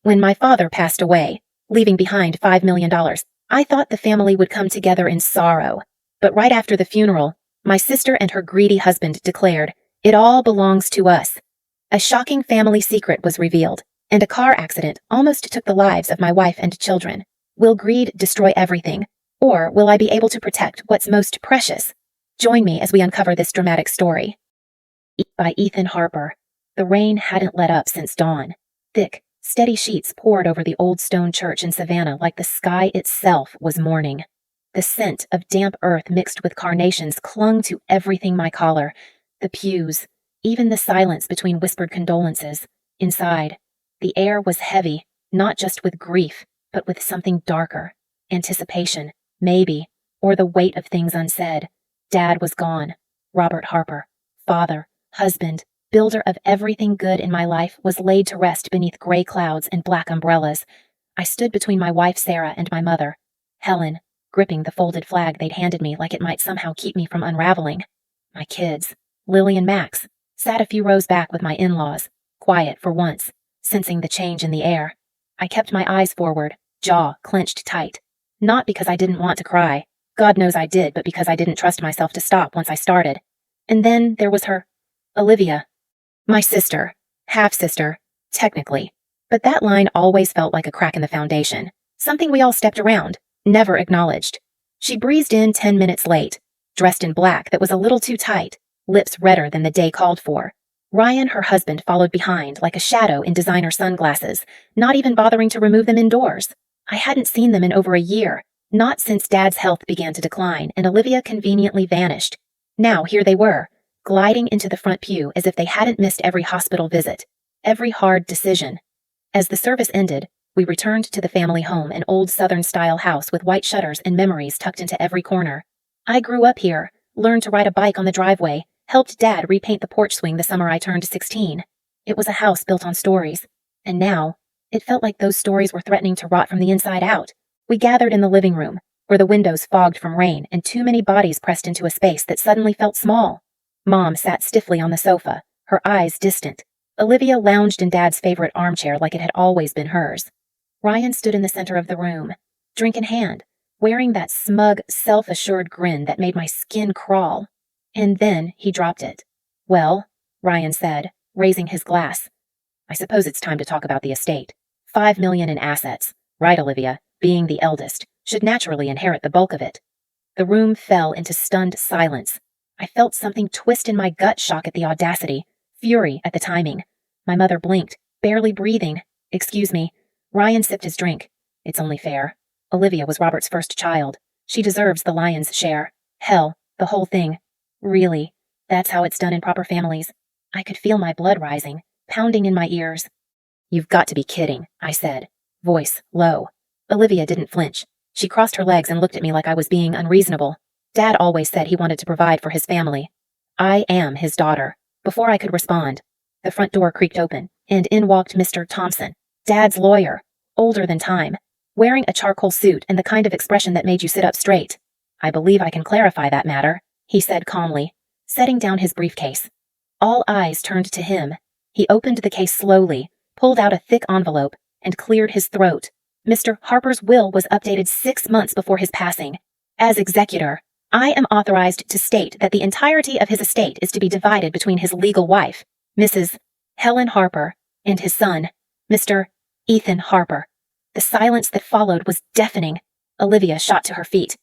When my father passed away, leaving behind $5 million, I thought the family would come together in sorrow. But right after the funeral, my sister and her greedy husband declared, "It all belongs to us." A shocking family secret was revealed, and a car accident almost took the lives of my wife and children. Will greed destroy everything, or will I be able to protect what's most precious? Join me as we uncover this dramatic story. By Ethan Harper. The rain hadn't let up since dawn. Thick, steady sheets poured over the old stone church in Savannah like the sky itself was mourning. The scent of damp earth mixed with carnations clung to everything my collar, the pews, even the silence between whispered condolences. Inside, the air was heavy, not just with grief, but with something darker. Anticipation, maybe, or the weight of things unsaid. Dad was gone. Robert Harper, father, husband, builder of everything good in my life, was laid to rest beneath gray clouds and black umbrellas. I stood between my wife Sarah and my mother, Helen, gripping the folded flag they'd handed me like it might somehow keep me from unraveling. My kids, Lily and Max, sat a few rows back with my in-laws, quiet for once, sensing the change in the air. I kept my eyes forward, jaw clenched tight. Not because I didn't want to cry. God knows I did, but because I didn't trust myself to stop once I started. And then there was her, Olivia. My sister. Half-sister, technically. But that line always felt like a crack in the foundation. Something we all stepped around, never acknowledged. She breezed in 10 minutes late, dressed in black that was a little too tight, lips redder than the day called for. Ryan, her husband, followed behind like a shadow in designer sunglasses, not even bothering to remove them indoors. I hadn't seen them in over a year, not since Dad's health began to decline and Olivia conveniently vanished. Now here they were, gliding into the front pew as if they hadn't missed every hospital visit, every hard decision. As the service ended, we returned to the family home, an old Southern-style house with white shutters and memories tucked into every corner. I grew up here, learned to ride a bike on the driveway, helped Dad repaint the porch swing the summer I turned 16. It was a house built on stories. And now, it felt like those stories were threatening to rot from the inside out. We gathered in the living room, where the windows fogged from rain and too many bodies pressed into a space that suddenly felt small. Mom sat stiffly on the sofa, her eyes distant. Olivia lounged in Dad's favorite armchair like it had always been hers. Ryan stood in the center of the room, drink in hand, wearing that smug, self-assured grin that made my skin crawl. And then he dropped it. "Well," Ryan said, raising his glass, "I suppose it's time to talk about the estate. $5 million in assets, right, Olivia, being the eldest, should naturally inherit the bulk of it." The room fell into stunned silence. I felt something twist in my gut, shock at the audacity, fury at the timing. My mother blinked, barely breathing. "Excuse me." Ryan sipped his drink. "It's only fair. Olivia was Robert's first child. She deserves the lion's share. Hell, the whole thing. Really, that's how it's done in proper families." I could feel my blood rising, pounding in my ears. "You've got to be kidding," I said, voice low. Olivia didn't flinch. She crossed her legs and looked at me like I was being unreasonable. Dad always said he wanted to provide for his family. I am his daughter. Before I could respond, the front door creaked open, and in walked Mr. Thompson, Dad's lawyer, older than time, wearing a charcoal suit and the kind of expression that made you sit up straight. "I believe I can clarify that matter," he said calmly, setting down his briefcase. All eyes turned to him. He opened the case slowly, pulled out a thick envelope, and cleared his throat. Mr. Harper's will was updated 6 months before his passing. As executor, I am authorized to state that the entirety of his estate is to be divided between his legal wife, Mrs. Helen Harper, and his son, Mr. Ethan Harper. The silence that followed was deafening. Olivia shot to her feet.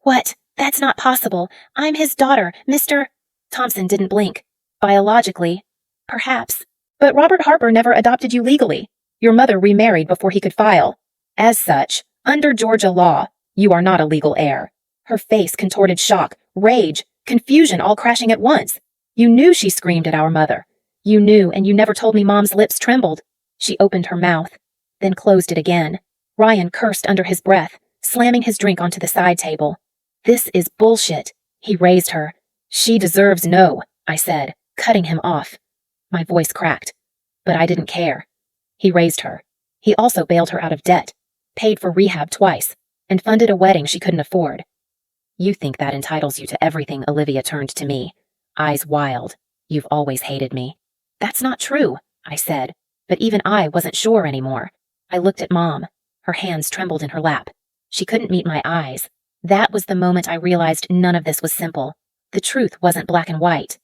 "What? That's not possible. I'm his daughter, Mr. Thompson didn't blink. "Biologically, perhaps. But Robert Harper never adopted you legally. Your mother remarried before he could file. As such, under Georgia law, you are not a legal heir." Her face contorted shock, rage, confusion all crashing at once. "You knew," she screamed at our mother. "You knew, and you never told me." Mom's lips trembled. She opened her mouth, then closed it again. Ryan cursed under his breath, slamming his drink onto the side table. "This is bullshit." He raised her. "She deserves no," I said, cutting him off. My voice cracked, but I didn't care. He raised her. He also bailed her out of debt, paid for rehab twice, and funded a wedding she couldn't afford. "You think that entitles you to everything," Olivia turned to me, eyes wild. "You've always hated me." "That's not true," I said, but even I wasn't sure anymore. I looked at Mom. Her hands trembled in her lap. She couldn't meet my eyes. That was the moment I realized none of this was simple. The truth wasn't black and white.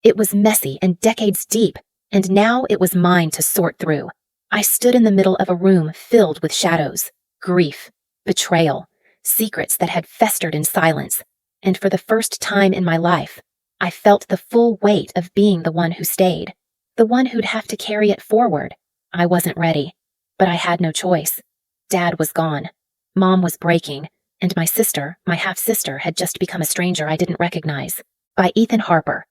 It was messy and decades deep, and now it was mine to sort through. I stood in the middle of a room filled with shadows, grief, betrayal, secrets that had festered in silence, and for the first time in my life, I felt the full weight of being the one who stayed, the one who'd have to carry it forward. I wasn't ready, but I had no choice. Dad was gone. Mom was breaking, and my sister, my half-sister, had just become a stranger I didn't recognize. By Ethan Harper.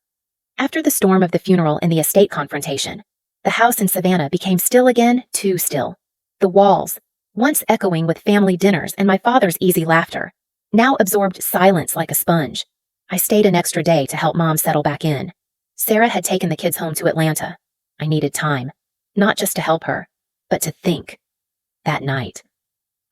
After the storm of the funeral and the estate confrontation, the house in Savannah became still again, too still. The walls, once echoing with family dinners and my father's easy laughter, now absorbed silence like a sponge. I stayed an extra day to help Mom settle back in. Sarah had taken the kids home to Atlanta. I needed time, not just to help her, but to think. That night,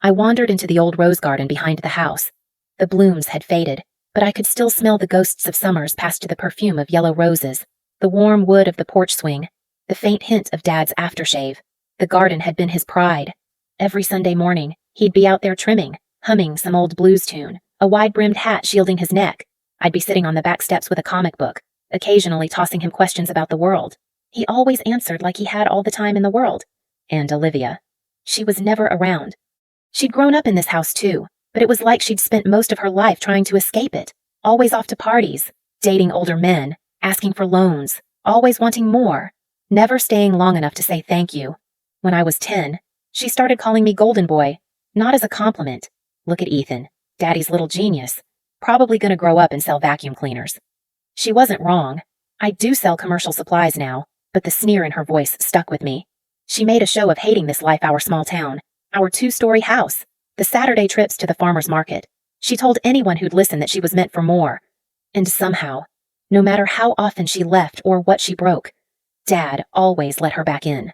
I wandered into the old rose garden behind the house. The blooms had faded, but I could still smell the ghosts of summers past the perfume of yellow roses, the warm wood of the porch swing, the faint hint of Dad's aftershave. The garden had been his pride. Every Sunday morning, he'd be out there trimming, humming some old blues tune, a wide-brimmed hat shielding his neck. I'd be sitting on the back steps with a comic book, occasionally tossing him questions about the world. He always answered like he had all the time in the world. And Olivia. She was never around. She'd grown up in this house too, but it was like she'd spent most of her life trying to escape it, always off to parties, dating older men, asking for loans, always wanting more, never staying long enough to say thank you. When I was 10, she started calling me Golden Boy, not as a compliment. Look at Ethan, Daddy's little genius, probably gonna grow up and sell vacuum cleaners. She wasn't wrong. I do sell commercial supplies now, but the sneer in her voice stuck with me. She made a show of hating this life, our small town, our 2-story house, the Saturday trips to the farmer's market. She told anyone who'd listen that she was meant for more. And somehow, no matter how often she left or what she broke, Dad always let her back in.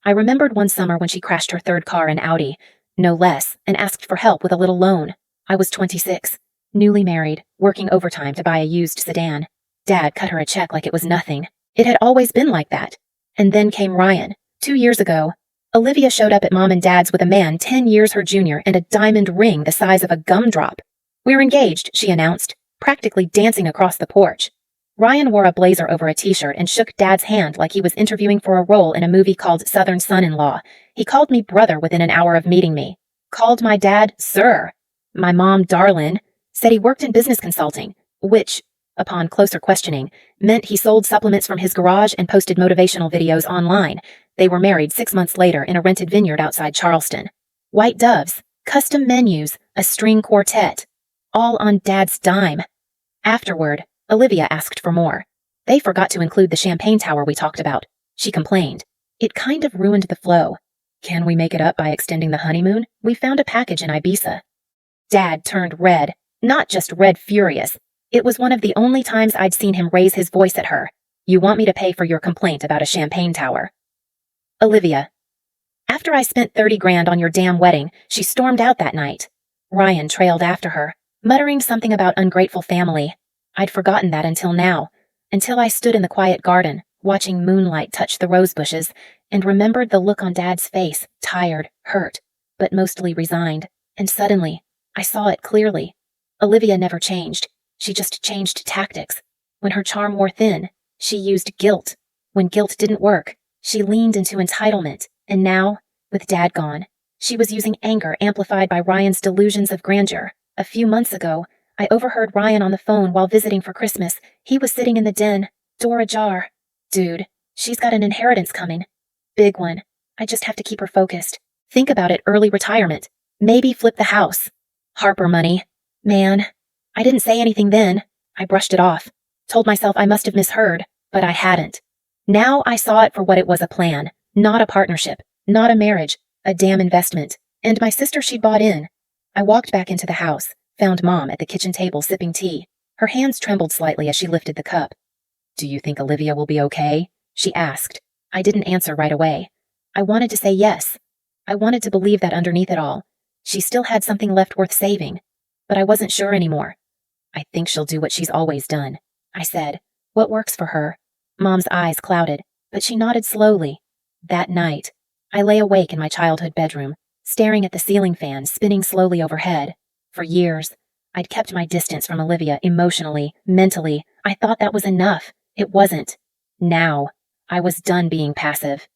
I remembered one summer when she crashed her third car, an Audi, no less, and asked for help with a little loan. I was 26, newly married, working overtime to buy a used sedan. Dad cut her a check like it was nothing. It had always been like that. And then came Ryan. 2 years ago, Olivia showed up at Mom and Dad's with a man 10 years her junior and a diamond ring the size of a gumdrop. "We're engaged," she announced, practically dancing across the porch. Ryan wore a blazer over a t-shirt and shook Dad's hand like he was interviewing for a role in a movie called Southern Son-in-Law. He called me brother within an hour of meeting me. Called my dad sir. My mom darlin'. Said he worked in business consulting, which, upon closer questioning, meant he sold supplements from his garage and posted motivational videos online. They were married 6 months later in a rented vineyard outside Charleston. White doves, custom menus, a string quartet, all on Dad's dime. Afterward, Olivia asked for more. They forgot to include the champagne tower we talked about. She complained. It kind of ruined the flow. "Can we make it up by extending the honeymoon? We found a package in Ibiza." Dad turned red, not just red furious. It was one of the only times I'd seen him raise his voice at her. "You want me to pay for your complaint about a champagne tower?" Olivia. "After I spent 30 grand on your damn wedding," she stormed out that night. Ryan trailed after her, muttering something about ungrateful family. I'd forgotten that until now, until I stood in the quiet garden, watching moonlight touch the rose bushes, and remembered the look on Dad's face, tired, hurt, but mostly resigned. And suddenly, I saw it clearly. Olivia never changed. She just changed tactics. When her charm wore thin, she used guilt. When guilt didn't work, she leaned into entitlement. And now, with Dad gone, she was using anger amplified by Ryan's delusions of grandeur. A few months ago, I overheard Ryan on the phone while visiting for Christmas. He was sitting in the den, door ajar. "Dude, she's got an inheritance coming. Big one. I just have to keep her focused. Think about it, early retirement. Maybe flip the house. Harper money. Man. I didn't say anything then. I brushed it off. Told myself I must have misheard, but I hadn't. Now I saw it for what it was, a plan. Not a partnership. Not a marriage. A damn investment. And my sister, she'd bought in. I walked back into the house, found Mom at the kitchen table sipping tea. Her hands trembled slightly as she lifted the cup. "Do you think Olivia will be okay?" she asked. I didn't answer right away. I wanted to say yes. I wanted to believe that underneath it all, she still had something left worth saving. But I wasn't sure anymore. "I think she'll do what she's always done," I said. "What works for her?" Mom's eyes clouded, but she nodded slowly. That night, I lay awake in my childhood bedroom, staring at the ceiling fan spinning slowly overhead. For years, I'd kept my distance from Olivia emotionally, mentally. I thought that was enough. It wasn't. Now, I was done being passive.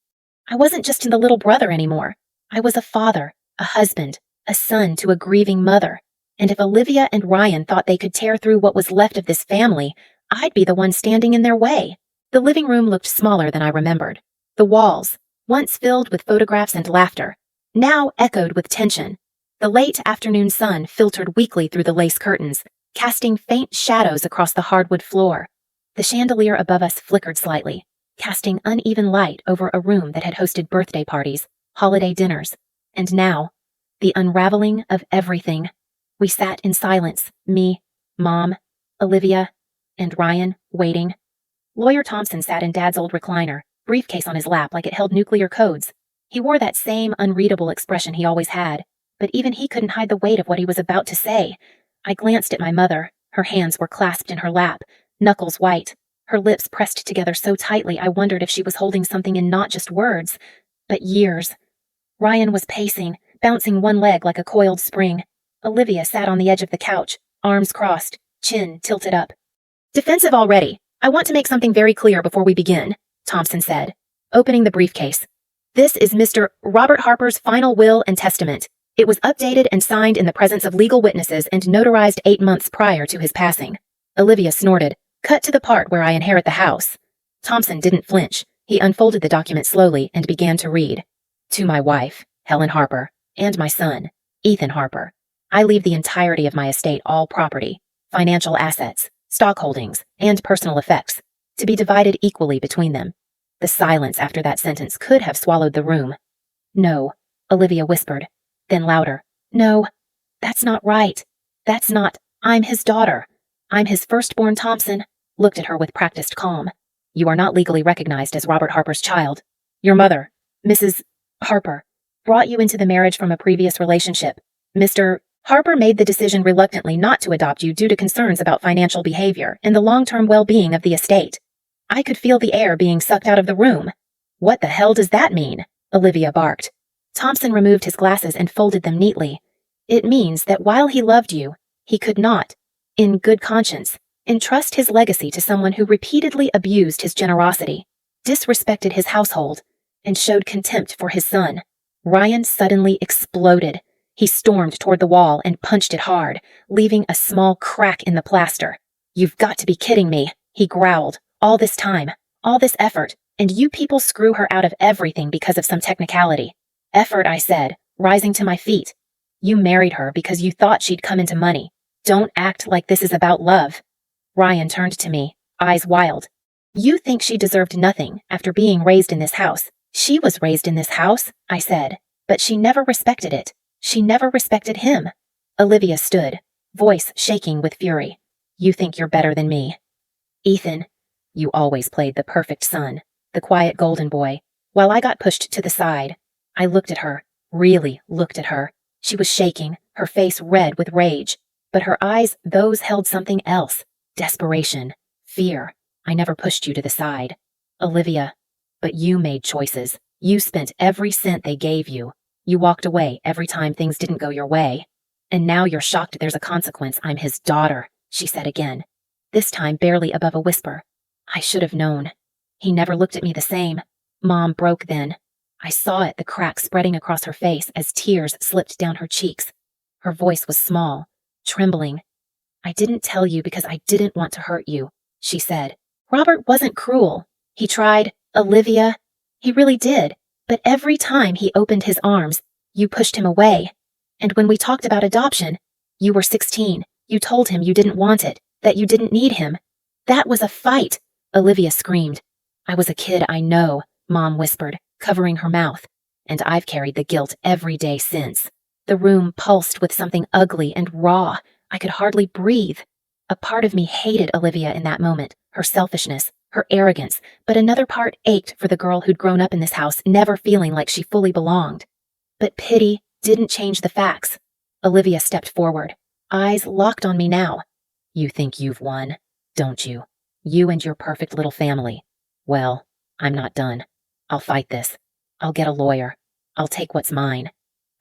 I wasn't just the little brother anymore. I was a father, a husband, a son to a grieving mother. And if Olivia and Ryan thought they could tear through what was left of this family, I'd be the one standing in their way. The living room looked smaller than I remembered. The walls, once filled with photographs and laughter, now echoed with tension. The late afternoon sun filtered weakly through the lace curtains, casting faint shadows across the hardwood floor. The chandelier above us flickered slightly, casting uneven light over a room that had hosted birthday parties, holiday dinners, and now, the unraveling of everything. We sat in silence, me, Mom, Olivia, and Ryan, waiting. Lawyer Thompson sat in Dad's old recliner, briefcase on his lap like it held nuclear codes. He wore that same unreadable expression he always had, but even he couldn't hide the weight of what he was about to say. I glanced at my mother. Her hands were clasped in her lap, knuckles white, her lips pressed together so tightly I wondered if she was holding something in not just words, but years. Ryan was pacing, bouncing one leg like a coiled spring. Olivia sat on the edge of the couch, arms crossed, chin tilted up. "Defensive already. I want to make something very clear before we begin," Thompson said, opening the briefcase. "This is Mr. Robert Harper's final will and testament. It was updated and signed in the presence of legal witnesses and notarized 8 months prior to his passing." Olivia snorted. "Cut to the part where I inherit the house." Thompson didn't flinch. He unfolded the document slowly and began to read. "To my wife, Helen Harper, and my son, Ethan Harper, I leave the entirety of my estate, all property, financial assets, stock holdings, and personal effects, to be divided equally between them." The silence after that sentence could have swallowed the room. "No," Olivia whispered, then louder. "No, that's not right. That's not. I'm his daughter. I'm his firstborn." Thompson looked at her with practiced calm. "You are not legally recognized as Robert Harper's child. Your mother, Mrs. Harper, brought you into the marriage from a previous relationship. Mr. Harper made the decision reluctantly not to adopt you due to concerns about financial behavior and the long-term well-being of the estate." I could feel the air being sucked out of the room. "What the hell does that mean?" Olivia barked. Thompson removed his glasses and folded them neatly. "It means that while he loved you, he could not, in good conscience, entrust his legacy to someone who repeatedly abused his generosity, disrespected his household, and showed contempt for his son." Ryan suddenly exploded. He stormed toward the wall and punched it hard, leaving a small crack in the plaster. "You've got to be kidding me," he growled. "All this time, all this effort, and you people screw her out of everything because of some technicality." "Effort," I said, rising to my feet. "You married her because you thought she'd come into money. Don't act like this is about love." Ryan turned to me, eyes wild. "You think she deserved nothing after being raised in this house." "She was raised in this house," I said, "but she never respected it. She never respected him." Olivia stood, voice shaking with fury. "You think you're better than me. Ethan, you always played the perfect son, the quiet golden boy, while I got pushed to the side." I looked at her, really looked at her. She was shaking, her face red with rage, but her eyes, those held something else. Desperation, fear. "I never pushed you to the side, Olivia, but you made choices. You spent every cent they gave you. You walked away every time things didn't go your way. And now you're shocked there's a consequence. I'm his daughter," she said again, this time barely above a whisper. "I should have known. He never looked at me the same." Mom broke then. I saw it, the crack spreading across her face as tears slipped down her cheeks. Her voice was small, trembling. "I didn't tell you because I didn't want to hurt you," she said. "Robert wasn't cruel. He tried, Olivia. He really did. But every time he opened his arms, you pushed him away. And when we talked about adoption, you were 16. You told him you didn't want it, that you didn't need him. That was a fight," Olivia screamed. "I was a kid, I know," Mom whispered, covering her mouth. "And I've carried the guilt every day since." The room pulsed with something ugly and raw. I could hardly breathe. A part of me hated Olivia in that moment, her selfishness, her arrogance, but another part ached for the girl who'd grown up in this house, never feeling like she fully belonged. But pity didn't change the facts. Olivia stepped forward, eyes locked on me now. "You think you've won, don't you? You and your perfect little family. Well, I'm not done. I'll fight this. I'll get a lawyer. I'll take what's mine.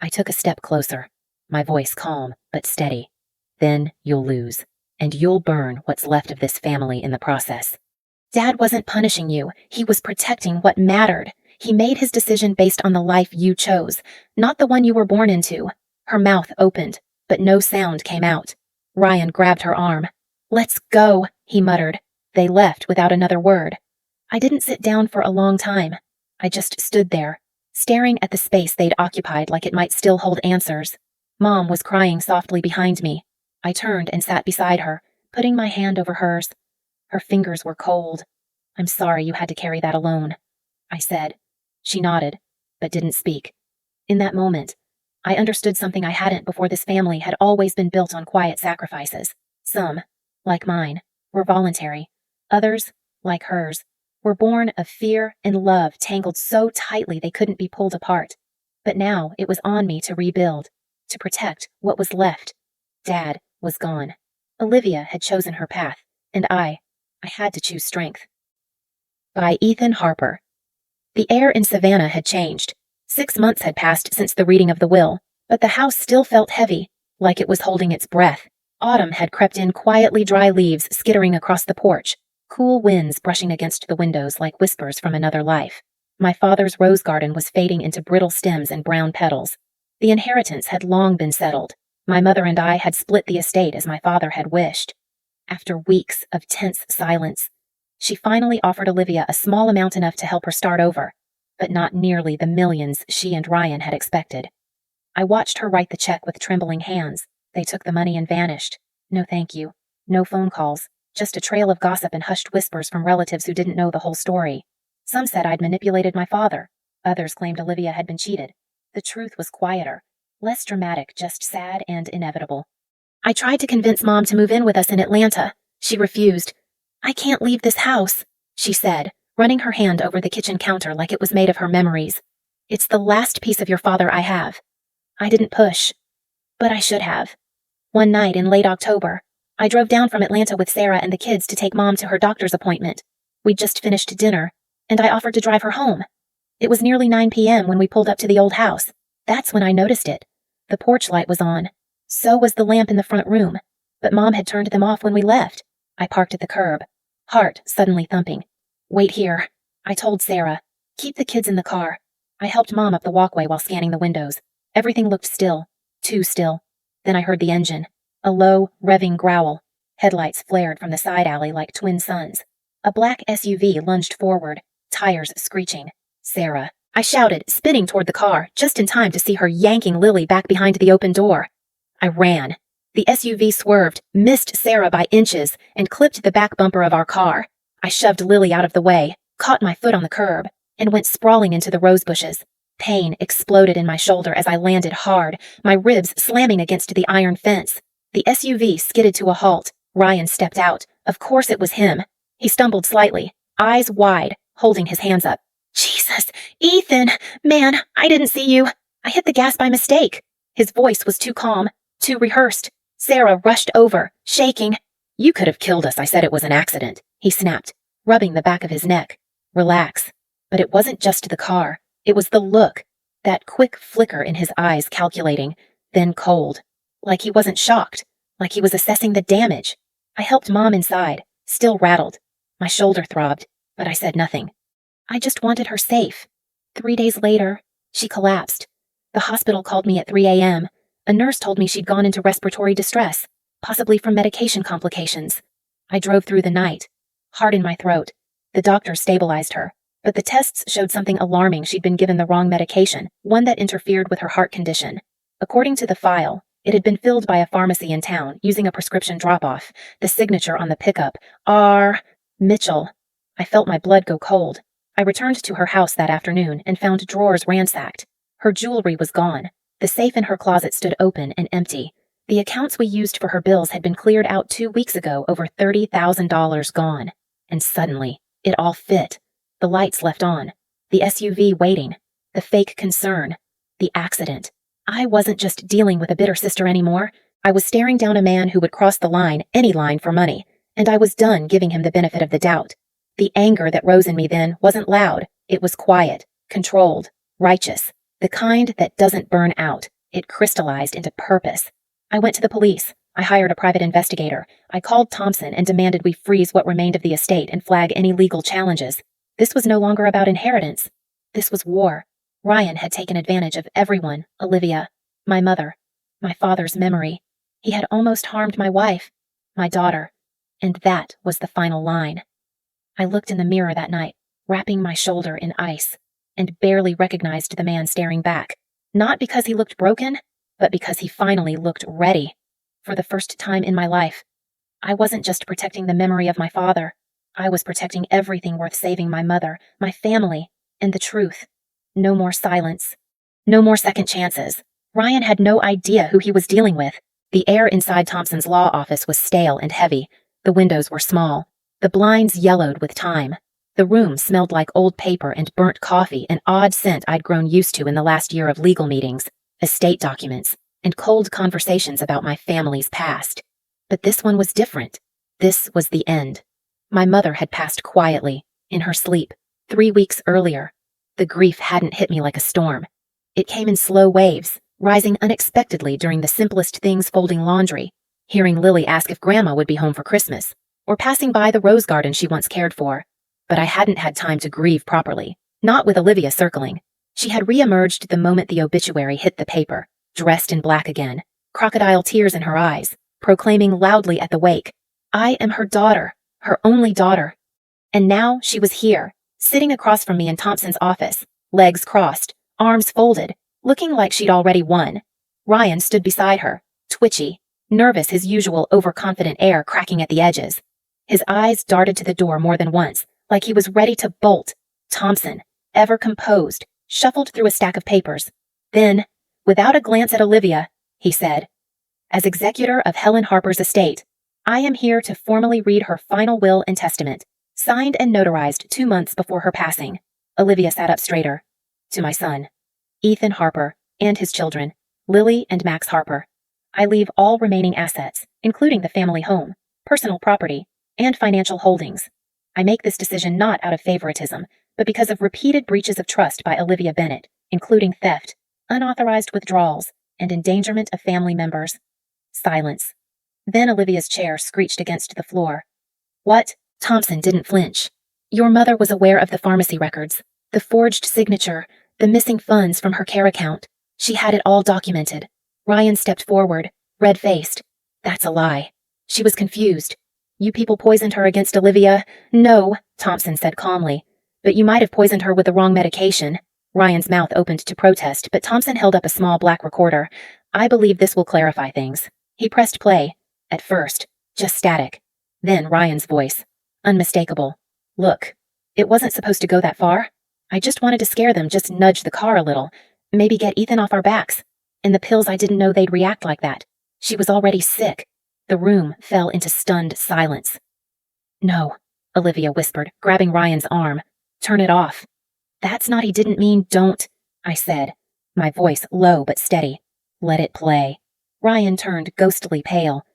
I took a step closer, my voice calm but steady. Then you'll lose, and you'll burn what's left of this family in the process. Dad wasn't punishing you. He was protecting what mattered. He made his decision based on the life you chose, not the one you were born into. Her mouth opened, but no sound came out. Ryan grabbed her arm. "Let's go," he muttered. They left without another word. I didn't sit down for a long time. I just stood there, staring at the space they'd occupied like it might still hold answers. Mom was crying softly behind me. I turned and sat beside her, putting my hand over hers. Her fingers were cold. "I'm sorry you had to carry that alone," I said. She nodded, but didn't speak. In that moment, I understood something I hadn't before. This family had always been built on quiet sacrifices. Some, like mine, were voluntary. Others, like hers, were born of fear and love tangled so tightly they couldn't be pulled apart. But now it was on me to rebuild, to protect what was left. Dad was gone. Olivia had chosen her path, and I had to choose strength. By Ethan Harper. The air in Savannah had changed. 6 months had passed since the reading of the will, but the house still felt heavy, like it was holding its breath. Autumn had crept in, quietly, dry leaves skittering across the porch, cool winds brushing against the windows like whispers from another life. My father's rose garden was fading into brittle stems and brown petals. The inheritance had long been settled. My mother and I had split the estate as my father had wished. After weeks of tense silence, she finally offered Olivia a small amount, enough to help her start over, but not nearly the millions she and Ryan had expected. I watched her write the check with trembling hands. They took the money and vanished. No thank you. No phone calls. Just a trail of gossip and hushed whispers from relatives who didn't know the whole story. Some said I'd manipulated my father. Others claimed Olivia had been cheated. The truth was quieter, less dramatic, just sad and inevitable. I tried to convince Mom to move in with us in Atlanta. She refused. "I can't leave this house," she said, running her hand over the kitchen counter like it was made of her memories. "It's the last piece of your father I have." I didn't push, but I should have. One night in late October, I drove down from Atlanta with Sarah and the kids to take Mom to her doctor's appointment. We'd just finished dinner, and I offered to drive her home. It was nearly 9 p.m. when we pulled up to the old house. That's when I noticed it. The porch light was on. So was the lamp in the front room, but Mom had turned them off when we left. I parked at the curb, heart suddenly thumping. "Wait here," I told Sarah. "Keep the kids in the car." I helped Mom up the walkway while scanning the windows. Everything looked still, too still. Then I heard the engine, a low, revving growl. Headlights flared from the side alley like twin suns. A black SUV lunged forward, tires screeching. "Sarah," I shouted, spinning toward the car, just in time to see her yanking Lily back behind the open door. I ran. The SUV swerved, missed Sarah by inches, and clipped the back bumper of our car. I shoved Lily out of the way, caught my foot on the curb, and went sprawling into the rose bushes. Pain exploded in my shoulder as I landed hard, my ribs slamming against the iron fence. The SUV skidded to a halt. Ryan stepped out. Of course it was him. He stumbled slightly, eyes wide, holding his hands up. "Jesus, Ethan! Man, I didn't see you. I hit the gas by mistake." His voice was too calm, too rehearsed. Sarah rushed over, shaking. "You could have killed us. I said it was an accident," he snapped, rubbing the back of his neck. "Relax." But it wasn't just the car. It was the look, that quick flicker in his eyes, calculating, then cold. Like he wasn't shocked, like he was assessing the damage. I helped Mom inside, still rattled. My shoulder throbbed, but I said nothing. I just wanted her safe. 3 days later, she collapsed. The hospital called me at 3 a.m. A nurse told me she'd gone into respiratory distress, possibly from medication complications. I drove through the night, heart in my throat. The doctor stabilized her, but the tests showed something alarming. She'd been given the wrong medication, one that interfered with her heart condition. According to the file, it had been filled by a pharmacy in town using a prescription drop-off, the signature on the pickup, R. Mitchell. I felt my blood go cold. I returned to her house that afternoon and found drawers ransacked. Her jewelry was gone. The safe in her closet stood open and empty. The accounts we used for her bills had been cleared out 2 weeks ago, over $30,000 gone. And suddenly, it all fit. The lights left on. The SUV waiting. The fake concern. The accident. I wasn't just dealing with a bitter sister anymore. I was staring down a man who would cross the line, any line, for money. And I was done giving him the benefit of the doubt. The anger that rose in me then wasn't loud. It was quiet, controlled, righteous. The kind that doesn't burn out. It crystallized into purpose. I went to the police. I hired a private investigator. I called Thompson and demanded we freeze what remained of the estate and flag any legal challenges. This was no longer about inheritance. This was war. Ryan had taken advantage of everyone, Olivia, my mother, my father's memory. He had almost harmed my wife, my daughter, and that was the final line. I looked in the mirror that night, wrapping my shoulder in ice, and barely recognized the man staring back, not because he looked broken, but because he finally looked ready. For the first time in my life, I wasn't just protecting the memory of my father. I was protecting everything worth saving: my mother, my family, and the truth. No more silence. No more second chances. Ryan had no idea who he was dealing with. The air inside Thompson's law office was stale and heavy. The windows were small. The blinds yellowed with time. The room smelled like old paper and burnt coffee, an odd scent I'd grown used to in the last year of legal meetings, estate documents, and cold conversations about my family's past. But this one was different. This was the end. My mother had passed quietly, in her sleep, 3 weeks earlier. The grief hadn't hit me like a storm. It came in slow waves, rising unexpectedly during the simplest things: folding laundry, hearing Lily ask if Grandma would be home for Christmas, or passing by the rose garden she once cared for. But I hadn't had time to grieve properly, not with Olivia circling. She had re-emerged the moment the obituary hit the paper, dressed in black again, crocodile tears in her eyes, proclaiming loudly at the wake, "I am her daughter, her only daughter." And now she was here, sitting across from me in Thompson's office, legs crossed, arms folded, looking like she'd already won. Ryan stood beside her, twitchy, nervous, his usual overconfident air cracking at the edges. His eyes darted to the door more than once, like he was ready to bolt. Thompson, ever composed, shuffled through a stack of papers. Then, without a glance at Olivia, he said, "As executor of Helen Harper's estate, I am here to formally read her final will and testament, signed and notarized 2 months before her passing." Olivia sat up straighter. "To my son, Ethan Harper, and his children, Lily and Max Harper, I leave all remaining assets, including the family home, personal property, and financial holdings. I make this decision not out of favoritism, but because of repeated breaches of trust by Olivia Bennett, including theft, unauthorized withdrawals, and endangerment of family members." Silence. Then Olivia's chair screeched against the floor. "What?" Thompson didn't flinch. "Your mother was aware of the pharmacy records, the forged signature, the missing funds from her care account. She had it all documented." Ryan stepped forward, red-faced. "That's a lie." She was confused. "You people poisoned her against Olivia?" "No," Thompson said calmly. "But you might have poisoned her with the wrong medication." Ryan's mouth opened to protest, but Thompson held up a small black recorder. "I believe this will clarify things." He pressed play. At first, just static. Then Ryan's voice, unmistakable. "Look, it wasn't supposed to go that far. I just wanted to scare them, just nudge the car a little, maybe get Ethan off our backs. And the pills, I didn't know they'd react like that. She was already sick." The room fell into stunned silence. "No," Olivia whispered, grabbing Ryan's arm. "Turn it off." "That's not, he didn't mean don't," I said, my voice low but steady. "Let it play." Ryan turned ghostly pale.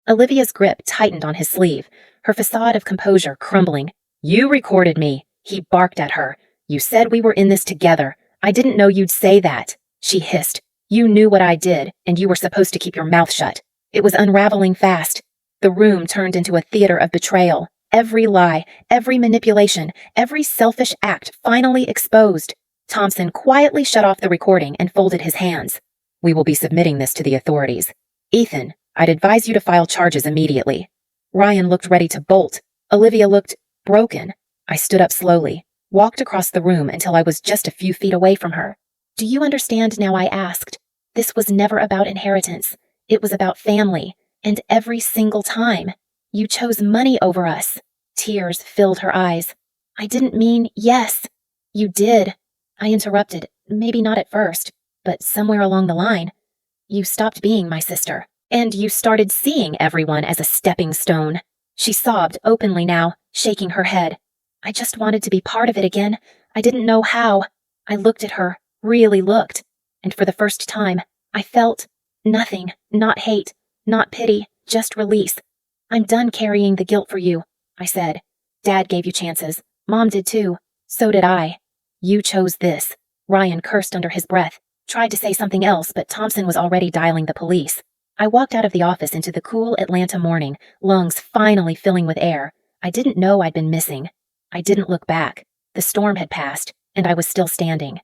Olivia's grip tightened on his sleeve, her facade of composure crumbling. "You recorded me," he barked at her. "You said we were in this together. I didn't know you'd say that," she hissed. "You knew what I did, and you were supposed to keep your mouth shut." It was unraveling fast. The room turned into a theater of betrayal. Every lie, every manipulation, every selfish act finally exposed. Thompson quietly shut off the recording and folded his hands. "We will be submitting this to the authorities. Ethan, I'd advise you to file charges immediately." Ryan looked ready to bolt. Olivia looked broken. I stood up slowly, walked across the room until I was just a few feet away from her. "Do you understand now?" I asked. "This was never about inheritance. It was about family, and every single time, you chose money over us." Tears filled her eyes. "I didn't mean yes." "You did." I interrupted, maybe not at first, but somewhere along the line. "You stopped being my sister, and you started seeing everyone as a stepping stone." She sobbed openly now, shaking her head. "I just wanted to be part of it again. I didn't know how." I looked at her, really looked, and for the first time, I felt nothing, not hate, not pity, just release. "I'm done carrying the guilt for you," I said. "Dad gave you chances. Mom did too. So did I. You chose this. Ryan cursed under his breath, tried to say something else, but Thompson was already dialing the police. I walked out of the office into the cool Atlanta morning, lungs finally filling with air. I didn't know I'd been missing. I didn't look back. The storm had passed, and I was still standing.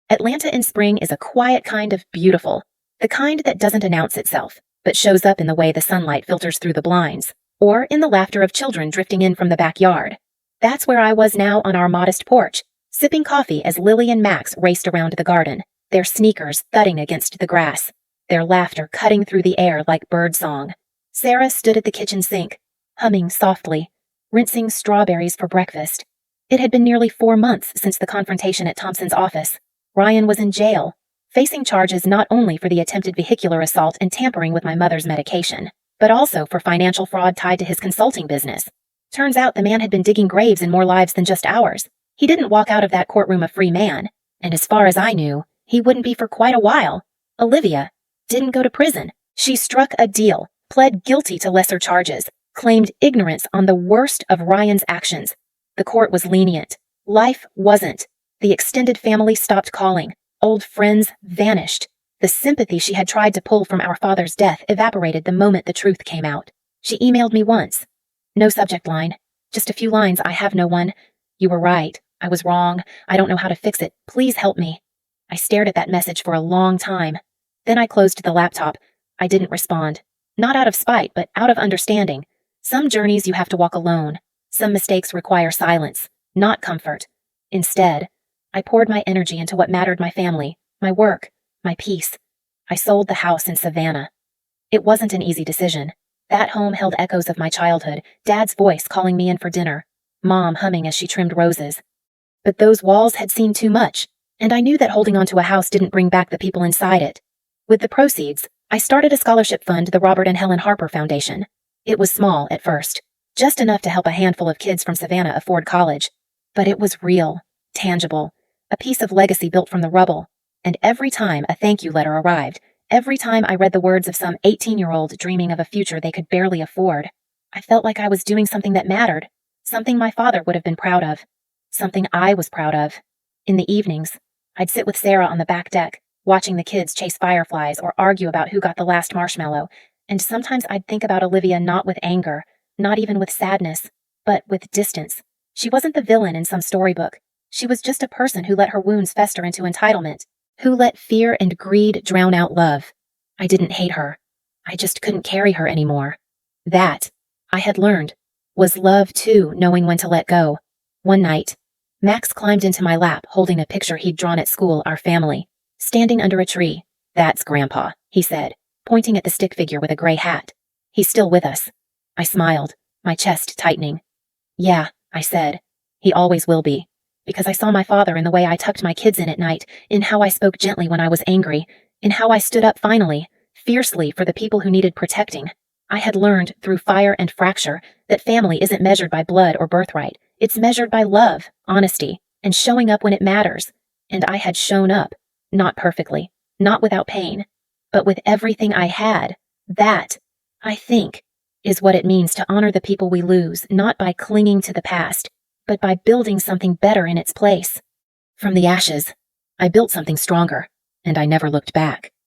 Atlanta in spring is a quiet kind of beautiful, the kind that doesn't announce itself, but shows up in the way the sunlight filters through the blinds, or in the laughter of children drifting in from the backyard. That's where I was now on our modest porch, sipping coffee as Lily and Max raced around the garden, their sneakers thudding against the grass, their laughter cutting through the air like birdsong. Sarah stood at the kitchen sink, humming softly, rinsing strawberries for breakfast. It had been nearly 4 months since the confrontation at Thompson's office. Ryan was in jail, facing charges not only for the attempted vehicular assault and tampering with my mother's medication, but also for financial fraud tied to his consulting business. Turns out the man had been digging graves in more lives than just ours. He didn't walk out of that courtroom a free man, and as far as I knew, he wouldn't be for quite a while. Olivia didn't go to prison. She struck a deal, pled guilty to lesser charges, claimed ignorance on the worst of Ryan's actions. The court was lenient. Life wasn't. The extended family stopped calling. Old friends vanished. The sympathy she had tried to pull from our father's death evaporated the moment the truth came out. She emailed me once. No subject line. Just a few lines. I have no one. You were right. I was wrong. I don't know how to fix it. Please help me. I stared at that message for a long time. Then I closed the laptop. I didn't respond. Not out of spite, but out of understanding. Some journeys you have to walk alone. Some mistakes require silence, not comfort. Instead, I poured my energy into what mattered: my family, my work, my peace. I sold the house in Savannah. It wasn't an easy decision. That home held echoes of my childhood, Dad's voice calling me in for dinner, Mom humming as she trimmed roses. But those walls had seen too much, and I knew that holding onto a house didn't bring back the people inside it. With the proceeds, I started a scholarship fund, the Robert and Helen Harper Foundation. It was small at first, just enough to help a handful of kids from Savannah afford college. But it was real, tangible, a piece of legacy built from the rubble. And every time a thank you letter arrived, every time I read the words of some 18-year-old dreaming of a future they could barely afford, I felt like I was doing something that mattered, something my father would have been proud of, something I was proud of. In the evenings, I'd sit with Sarah on the back deck, watching the kids chase fireflies or argue about who got the last marshmallow, and sometimes I'd think about Olivia not with anger, not even with sadness, but with distance. She wasn't the villain in some storybook. She was just a person who let her wounds fester into entitlement, who let fear and greed drown out love. I didn't hate her. I just couldn't carry her anymore. That, I had learned, was love too, knowing when to let go. One night, Max climbed into my lap holding a picture he'd drawn at school, our family, standing under a tree. "That's Grandpa," he said, pointing at the stick figure with a gray hat. "He's still with us." I smiled, my chest tightening. "Yeah," I said, "he always will be." Because I saw my father in the way I tucked my kids in at night, in how I spoke gently when I was angry, in how I stood up finally, fiercely for the people who needed protecting. I had learned through fire and fracture that family isn't measured by blood or birthright. It's measured by love, honesty, and showing up when it matters. And I had shown up, not perfectly, not without pain, but with everything I had. That, I think, is what it means to honor the people we lose, not by clinging to the past, but by building something better in its place. From the ashes, I built something stronger, and I never looked back.